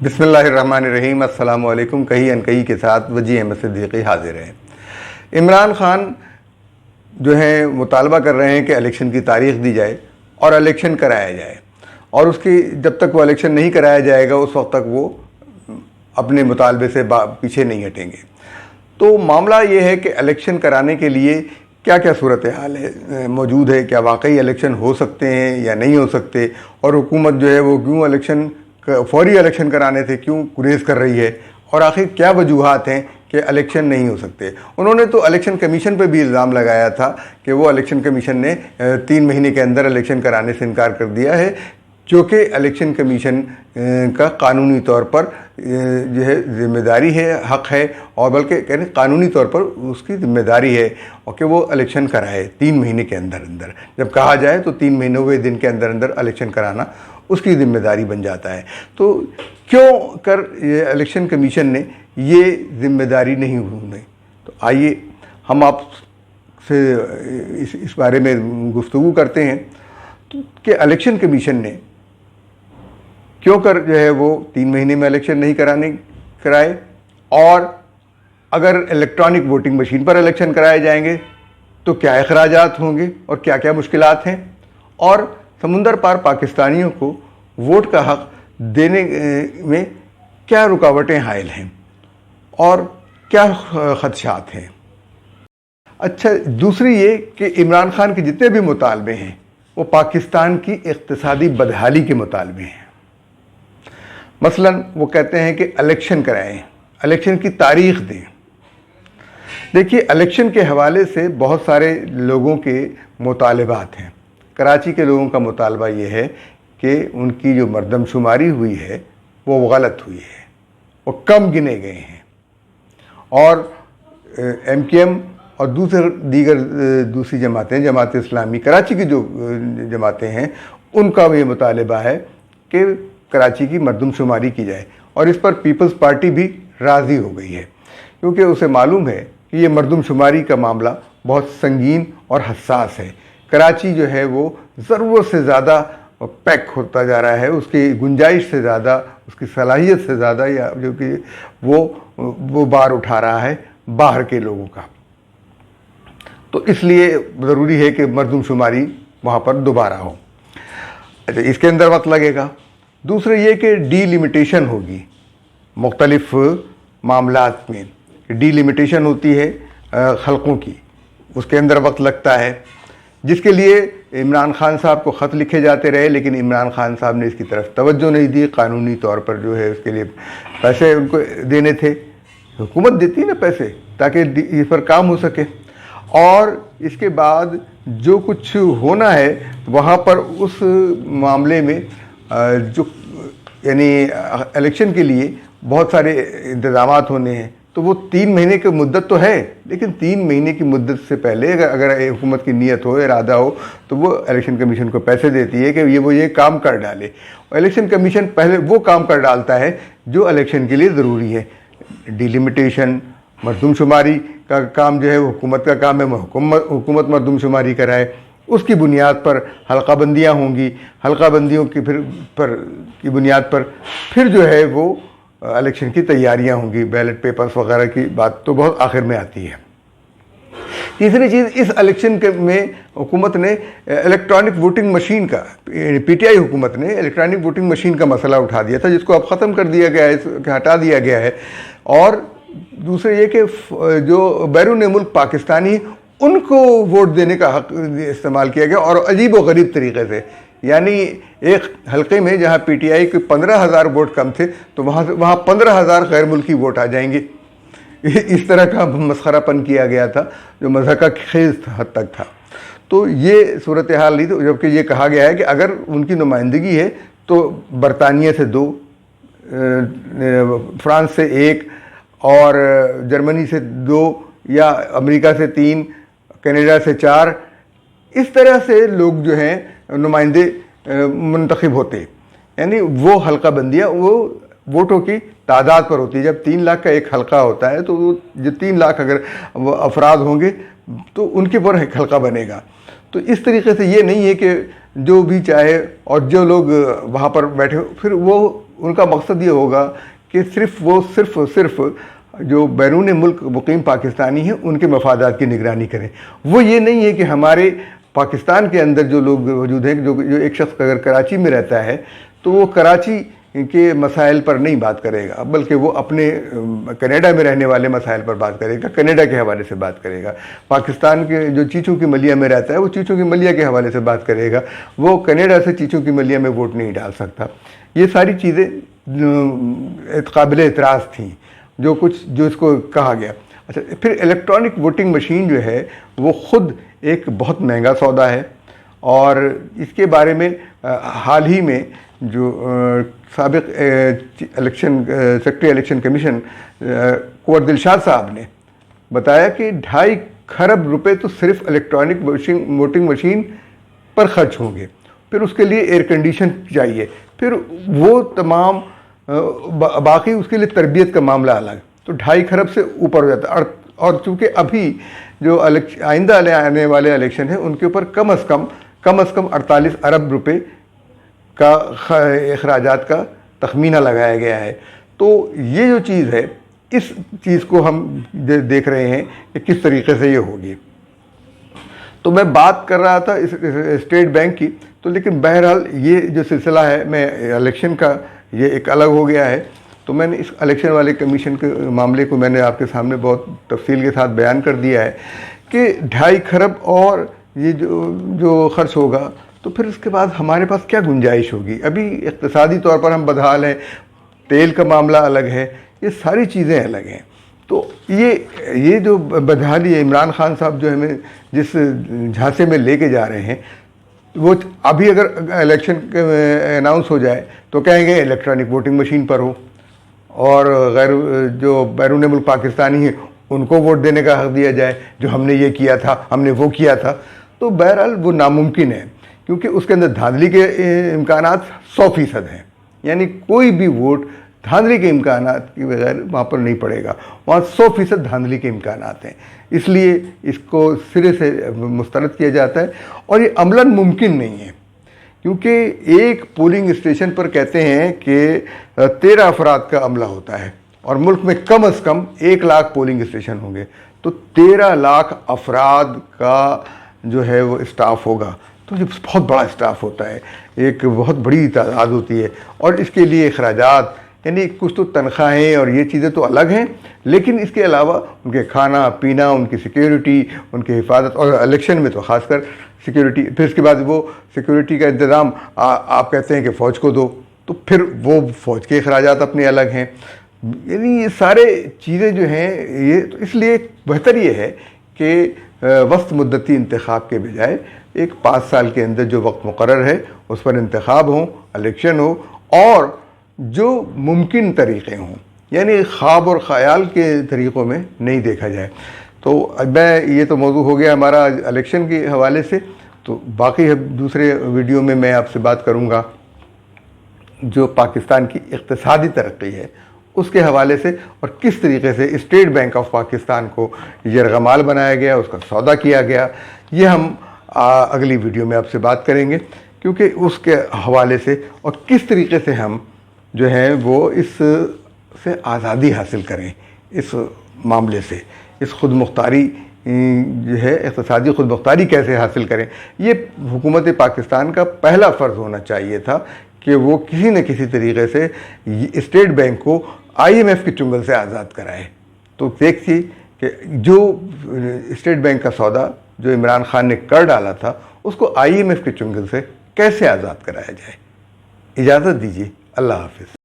بسم اللہ الرحمن الرحیم۔ السلام علیکم۔ کہیں انکئی کے ساتھ وجیح احمد صدیقی حاضر ہیں۔ عمران خان جو ہیں مطالبہ کر رہے ہیں کہ الیکشن کی تاریخ دی جائے اور الیکشن کرایا جائے، اور اس کی جب تک وہ الیکشن نہیں کرایا جائے گا اس وقت تک وہ اپنے مطالبے سے پیچھے نہیں ہٹیں گے۔ تو معاملہ یہ ہے کہ الیکشن کرانے کے لیے کیا کیا صورتحال ہے موجود ہے، کیا واقعی الیکشن ہو سکتے ہیں یا نہیں ہو سکتے، اور حکومت جو ہے وہ کیوں فوری الیکشن کرانے سے کیوں گریز کر رہی ہے، اور آخر کیا وجوہات ہیں کہ الیکشن نہیں ہو سکتے۔ انہوں نے تو الیکشن کمیشن پہ بھی الزام لگایا تھا کہ وہ الیکشن کمیشن نے 3 مہینے کے اندر الیکشن کرانے سے انکار کر دیا ہے، جو کہ الیکشن کمیشن کا قانونی طور پر جو ہے ذمہ داری ہے، حق ہے، اور بلکہ کہنے قانونی طور پر اس کی ذمہ داری ہے اور کہ وہ الیکشن کرائے 3 مہینے کے اندر اندر۔ جب کہا جائے تو 3 مہینوں دن کے اندر اندر الیکشن کرانا اس کی ذمہ داری بن جاتا ہے۔ تو کیوں کر یہ الیکشن کمیشن نے یہ ذمہ داری نہیں ہوئی؟ تو آئیے ہم آپ سے اس بارے میں گفتگو کرتے ہیں کہ الیکشن کمیشن نے کیوں کر جو ہے وہ 3 مہینے میں الیکشن نہیں کرائے، اور اگر الیکٹرانک ووٹنگ مشین پر الیکشن کرائے جائیں گے تو کیا اخراجات ہوں گے اور کیا کیا مشکلات ہیں، اور سمندر پار پاکستانیوں کو ووٹ کا حق دینے میں کیا رکاوٹیں حائل ہیں اور کیا خدشات ہیں۔ اچھا، دوسری یہ کہ عمران خان کے جتنے بھی مطالبے ہیں وہ پاکستان کی اقتصادی بدحالی کے مطالبے ہیں۔ مثلا وہ کہتے ہیں کہ الیکشن کرائیں، الیکشن کی تاریخ دیں۔ دیکھیے، الیکشن کے حوالے سے بہت سارے لوگوں کے مطالبات ہیں۔ کراچی کے لوگوں کا مطالبہ یہ ہے کہ ان کی جو مردم شماری ہوئی ہے وہ غلط ہوئی ہے، وہ کم گنے گئے ہیں، اور ایم کیو ایم اور دوسری جماعتیں، جماعت اسلامی کراچی کی جو جماعتیں ہیں، ان کا یہ مطالبہ ہے کہ کراچی کی مردم شماری کی جائے، اور اس پر پیپلز پارٹی بھی راضی ہو گئی ہے، کیونکہ اسے معلوم ہے کہ یہ مردم شماری کا معاملہ بہت سنگین اور حساس ہے۔ کراچی جو ہے وہ ضرورت سے زیادہ پیک ہوتا جا رہا ہے، اس کی گنجائش سے زیادہ، اس کی صلاحیت سے زیادہ، یا جو کہ وہ بار اٹھا رہا ہے باہر کے لوگوں کا۔ تو اس لیے ضروری ہے کہ مردم شماری وہاں پر دوبارہ ہو۔ اچھا، اس کے اندر وقت لگے گا۔ دوسرے یہ کہ ڈی لیمیٹیشن ہوگی مختلف معاملات میں، ڈی لیمیٹیشن ہوتی ہے حلقوں کی، اس کے اندر وقت لگتا ہے، جس کے لیے عمران خان صاحب کو خط لکھے جاتے رہے، لیکن عمران خان صاحب نے اس کی طرف توجہ نہیں دی۔ قانونی طور پر جو ہے اس کے لیے پیسے ان کو دینے تھے، حکومت دیتی نا پیسے تاکہ اس پر کام ہو سکے، اور اس کے بعد جو کچھ ہونا ہے وہاں پر اس معاملے میں جو یعنی الیکشن کے لیے بہت سارے انتظامات ہونے ہیں، تو وہ 3 مہینے کی مدت تو ہے، لیکن 3 مہینے کی مدت سے پہلے اگر حکومت کی نیت ہو، ارادہ ہو، تو وہ الیکشن کمیشن کو پیسے دیتی ہے کہ یہ کام کر ڈالے، اور الیکشن کمیشن پہلے وہ کام کر ڈالتا ہے جو الیکشن کے لیے ضروری ہے۔ ڈیلیمیٹیشن، مردم شماری کا کام جو ہے وہ حکومت کا کام ہے، حکومت مردم شماری کرائے، اس کی بنیاد پر حلقہ بندیاں ہوں گی، حلقہ بندیوں کی بنیاد پر پھر جو ہے وہ الیکشن کی تیاریاں ہوں گی، بیلٹ پیپرز وغیرہ کی بات تو بہت آخر میں آتی ہے۔ تیسری چیز، اس الیکشن میں حکومت نے الیکٹرانک ووٹنگ مشین کا، پی ٹی آئی حکومت نے الیکٹرانک ووٹنگ مشین کا مسئلہ اٹھا دیا تھا، جس کو اب ختم کر دیا گیا ہے، ہٹا دیا گیا ہے، اور دوسرے یہ کہ جو بیرون ملک پاکستانی ان کو ووٹ دینے کا حق استعمال کیا گیا، اور عجیب و غریب طریقے سے، یعنی ایک حلقے میں جہاں پی ٹی آئی کے 15,000 ووٹ کم تھے تو وہاں 15,000 غیر ملکی ووٹ آ جائیں گے۔ اس طرح کا مسخرہ پن کیا گیا تھا جو مضحکہ خیز حد تک تھا۔ تو یہ صورتحال نہیں، تو جبکہ یہ کہا گیا ہے کہ اگر ان کی نمائندگی ہے تو برطانیہ سے 2، فرانس سے 1، اور جرمنی سے 2، یا امریکہ سے 3، کینیڈا سے 4، اس طرح سے لوگ جو ہیں نمائندے منتخب ہوتے، یعنی وہ حلقہ بندیاں وہ ووٹوں کی تعداد پر ہوتی ہے۔ جب 3 لاکھ کا ایک حلقہ ہوتا ہے تو وہ جو 3 لاکھ اگر افراد ہوں گے تو ان کے پر ایک حلقہ بنے گا۔ تو اس طریقے سے یہ نہیں ہے کہ جو بھی چاہے اور جو لوگ وہاں پر بیٹھے پھر وہ ان کا مقصد یہ ہوگا کہ صرف جو بیرون ملک مقیم پاکستانی ہیں ان کے مفادات کی نگرانی کریں. وہ یہ نہیں ہے کہ ہمارے پاکستان کے اندر جو لوگ موجود ہیں، جو ایک شخص اگر کراچی میں رہتا ہے تو وہ کراچی کے مسائل پر نہیں بات کرے گا، بلکہ وہ اپنے کینیڈا میں رہنے والے مسائل پر بات کرے گا، کینیڈا کے حوالے سے بات کرے گا. پاکستان کے جو چیچوں کی ملیہ میں رہتا ہے وہ چیچوں کی ملیہ کے حوالے سے بات کرے گا، وہ کینیڈا سے چیچوں کی ملیہ میں ووٹ نہیں ڈال سکتا. یہ ساری چیزیں قابل اعتراض تھیں جو اس کو کہا گیا. اچھا، پھر الیکٹرانک ووٹنگ مشین جو ہے وہ خود ایک بہت مہنگا سودا ہے، اور اس کے بارے میں حال ہی میں جو سابق سیکرٹری الیکشن کمیشن کنور دلشاد صاحب نے بتایا کہ 2.5 کھرب روپے تو صرف الیکٹرانک ووٹنگ مشین پر خرچ ہوں گے. پھر اس کے لیے ایئر کنڈیشن چاہیے، پھر وہ تمام باقی اس کے لیے تربیت کا معاملہ الگ، تو 2.5 کھرب سے اوپر ہو جاتا ہے. اور چونکہ ابھی جو آئندہ آنے والے الیکشن ہیں ان کے اوپر کم از کم 48 ارب روپے کا اخراجات کا تخمینہ لگایا گیا ہے. تو یہ جو چیز ہے، اس چیز کو ہم دیکھ رہے ہیں کہ کس طریقے سے یہ ہوگی. تو میں بات کر رہا تھا اسٹیٹ بینک کی، تو لیکن بہرحال یہ جو سلسلہ ہے میں الیکشن کا یہ ایک الگ ہو گیا ہے. تو میں نے اس الیکشن والے کمیشن کے معاملے کو میں نے آپ کے سامنے بہت تفصیل کے ساتھ بیان کر دیا ہے کہ 2.5 کھرب اور یہ جو خرچ ہوگا، تو پھر اس کے بعد ہمارے پاس کیا گنجائش ہوگی. ابھی اقتصادی طور پر ہم بدحال ہیں، تیل کا معاملہ الگ ہے، یہ ساری چیزیں الگ ہیں. تو یہ جو بدحالی ہے، عمران خان صاحب جو ہمیں جس جھانسے میں لے کے جا رہے ہیں، وہ ابھی اگر الیکشن اناؤنس ہو جائے تو کہیں گے الیکٹرانک ووٹنگ مشین پر ہو، اور غیر جو بیرون ملک پاکستانی ہیں ان کو ووٹ دینے کا حق دیا جائے، جو ہم نے یہ کیا تھا، ہم نے وہ کیا تھا. تو بہرحال وہ ناممکن ہے، کیونکہ اس کے اندر دھاندلی کے امکانات 100% ہیں. یعنی کوئی بھی ووٹ دھاندلی کے امکانات کے بغیر وہاں پر نہیں پڑے گا، وہاں 100% دھاندلی کے امکانات ہیں. اس لیے اس کو سرے سے مسترد کیا جاتا ہے، اور یہ عملاً ممکن نہیں ہے، کیونکہ ایک پولنگ اسٹیشن پر کہتے ہیں کہ 13 افراد کا عملہ ہوتا ہے، اور ملک میں کم از کم 1 لاکھ پولنگ اسٹیشن ہوں گے. تو 13 لاکھ افراد کا جو ہے وہ اسٹاف ہوگا، تو یہ بہت بڑا اسٹاف ہوتا ہے، ایک بہت بڑی تعداد ہوتی ہے. اور اس کے لیے اخراجات، یعنی کچھ تو تنخواہیں اور یہ چیزیں تو الگ ہیں، لیکن اس کے علاوہ ان کے کھانا پینا، ان کی سیکیورٹی، ان کی حفاظت، اور الیکشن میں تو خاص کر سیکیورٹی. پھر اس کے بعد وہ سیکیورٹی کا انتظام آپ کہتے ہیں کہ فوج کو دو، تو پھر وہ فوج کے اخراجات اپنے الگ ہیں. یعنی یہ سارے چیزیں جو ہیں، یہ تو اس لیے بہتر یہ ہے کہ وسط مدتی انتخاب کے بجائے ایک 5 سال کے اندر جو وقت مقرر ہے اس پر انتخاب ہوں، الیکشن ہو، اور جو ممکن طریقے ہوں، یعنی خواب اور خیال کے طریقوں میں نہیں دیکھا جائے. تو میں یہ تو موضوع ہو گیا ہمارا الیکشن کے حوالے سے. تو باقی دوسرے ویڈیو میں آپ سے بات کروں گا جو پاکستان کی اقتصادی ترقی ہے اس کے حوالے سے، اور کس طریقے سے اسٹیٹ بینک آف پاکستان کو یرغمال بنایا گیا، اس کا سودا کیا گیا. یہ ہم اگلی ویڈیو میں آپ سے بات کریں گے، کیونکہ اس کے حوالے سے اور کس طریقے سے ہم جو ہے وہ اس سے آزادی حاصل کریں، اس معاملے سے اس خود مختاری جو ہے اقتصادی خود مختاری کیسے حاصل کریں. یہ حکومت پاکستان کا پہلا فرض ہونا چاہیے تھا کہ وہ کسی نہ کسی طریقے سے اسٹیٹ بینک کو IMF کے چنگل سے آزاد کرائے. تو دیکھیے کہ جو اسٹیٹ بینک کا سودا جو عمران خان نے کر ڈالا تھا اس کو IMF کے چنگل سے کیسے آزاد کرایا جائے. اجازت دیجیے، اللہ حافظ.